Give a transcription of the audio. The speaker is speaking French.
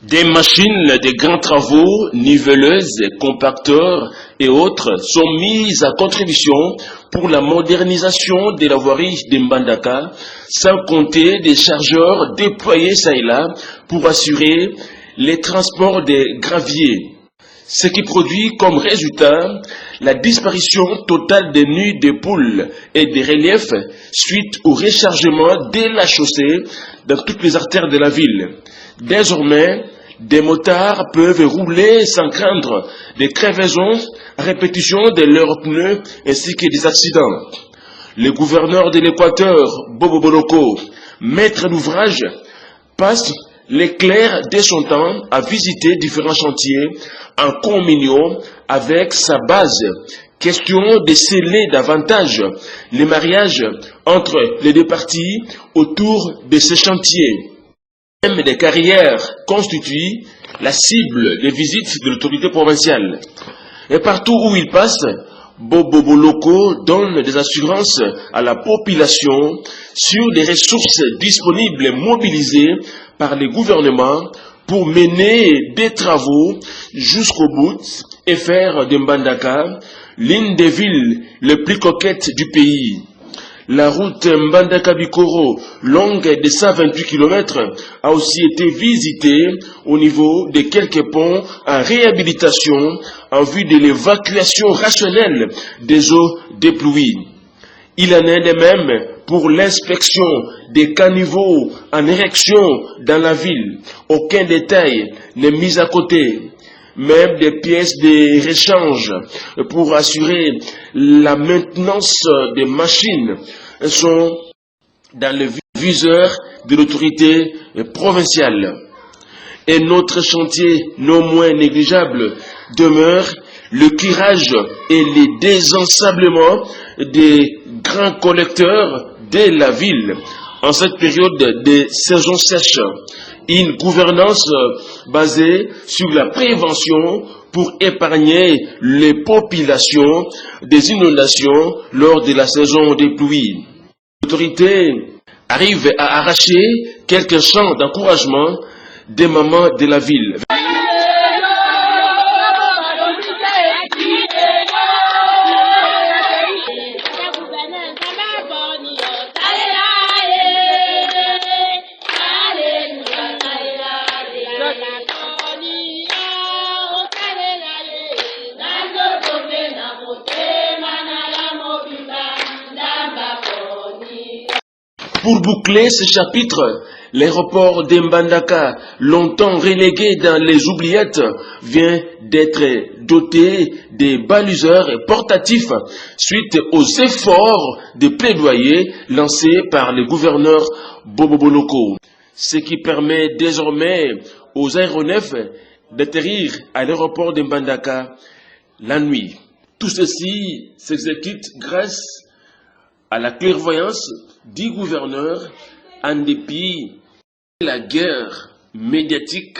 Des machines de grands travaux, niveleuses, compacteurs et autres sont mises à contribution pour la modernisation de la voirie de Mbandaka, sans compter des chargeurs déployés çà et là pour assurer les transports des graviers. Ce qui produit comme résultat la disparition totale des nids de poules et des reliefs suite au rechargement de la chaussée dans toutes les artères de la ville. Désormais, des motards peuvent rouler sans craindre des crevaisons à répétition de leurs pneus ainsi que des accidents. Le gouverneur de l'Équateur, Bobo Boloko, maître d'ouvrage, passe l'éclair de son temps à visiter différents chantiers en communion avec sa base. Question de sceller davantage les mariages entre les deux parties autour de ces chantiers. Même des carrières constituent la cible des visites de l'autorité provinciale. Et partout où il passe, Bobo Boloko donne des assurances à la population sur des ressources disponibles et mobilisées par les gouvernements pour mener des travaux jusqu'au bout et faire de Mbandaka l'une des villes les plus coquettes du pays. La route Mbandaka-Bikoro, longue de 128 km, a aussi été visitée au niveau de quelques ponts en réhabilitation en vue de l'évacuation rationnelle des eaux des pluies. Il en est de même pour l'inspection des caniveaux en érection dans la ville. Aucun détail n'est mis à côté. Même des pièces de rechange pour assurer la maintenance des machines sont dans le viseur de l'autorité provinciale. Et notre chantier non moins négligeable demeure le curage et le désensablement des grands collecteurs de la ville en cette période de saison sèche. Une gouvernance basée sur la prévention pour épargner les populations des inondations lors de la saison des pluies. L'autorité arrive à arracher quelques chants d'encouragement des mamans de la ville. Pour boucler ce chapitre, l'aéroport d'Mbandaka, longtemps relégué dans les oubliettes, vient d'être doté des baluseurs portatifs suite aux efforts de plaidoyer lancés par le gouverneur Bobo Boloko, ce qui permet désormais aux aéronefs d'atterrir à l'aéroport d'Mbandaka la nuit. Tout ceci s'exécute grâce à la clairvoyance du gouverneur en dépit de la guerre médiatique